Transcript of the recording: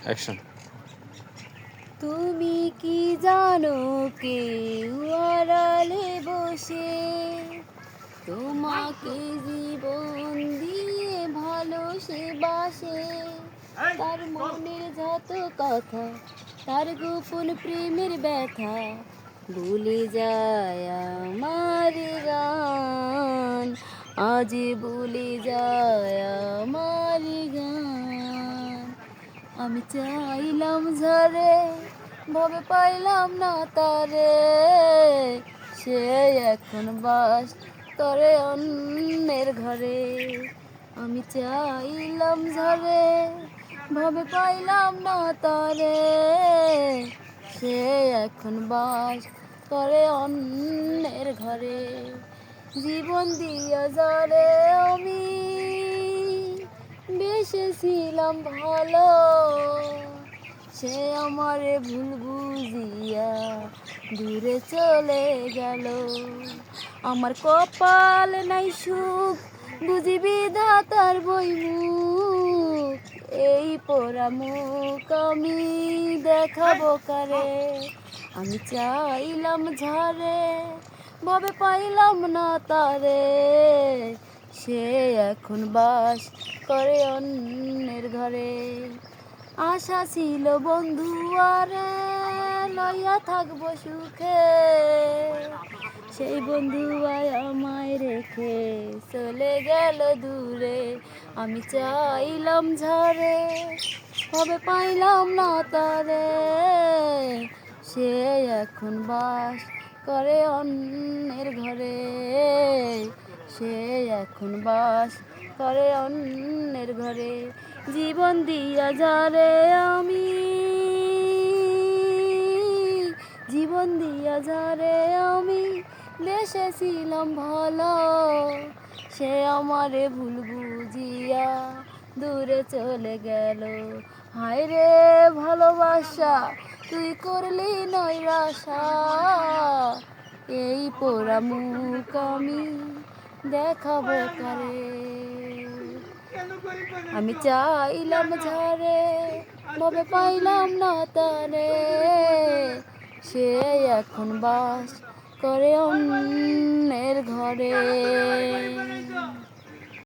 Action. তুমি কি জানো কেউ আড়ালে বসে তোমাকে জীবন দিয়ে ভালো সে বাসে, তার মনের যত কথা, তার গোপন প্রেমের ব্যথা ভুলে যায় আমার গান, আজ ভুলে যায় আমার গান। আমি চাইলাম ঝরে ভবে পাইলাম না তারে, সে এখন বাস করে অন্যের ঘরে। আমি চাইলাম ঝরে ভবে পাইলাম না তারে, সে এখন বাস করে অন্যের ঘরে। জীবন দিয়া যারে আমি বেসেছিলাম ভালো, সে আমারে ভুল বুঝিয়া দূরে চলে গেল। আমার কপাল নাই সুখ, বুঝি বিধাতার বইমুখ, এই পোড়া মুখ আমি দেখাবো কারে। আমি চাইলাম ঝরে ভাবে পাইলাম না তারে, সে এখন বাস করে অন্যের ঘরে। আশা ছিল বন্ধু আরে লইয়া থাকবো সুখে, সেই বন্ধু আয় আমায় রেখে চলে গেল দূরে। আমি চাইলাম ঝরে ভাবে পাইলাম না তারে, সে এখন বাস করে অন্যের ঘরে, সে এখন বাস করে অন্যের ঘরে। জীবন দিয়া যারে আমি, জীবন দিয়া যারে আমি বেসেছিলাম ভালো, সে আমারে ভুল বুঝিয়া দূরে চলে গেল। হায় রে ভালোবাসা তুই করলি নৈরাশা, এই পোড়া মুখ আমি দেখাবো কারে। আমি চাইলাম ঝরে ভবে পাইলাম না তারে, সে এখন বাস করে অন্যের ঘরে।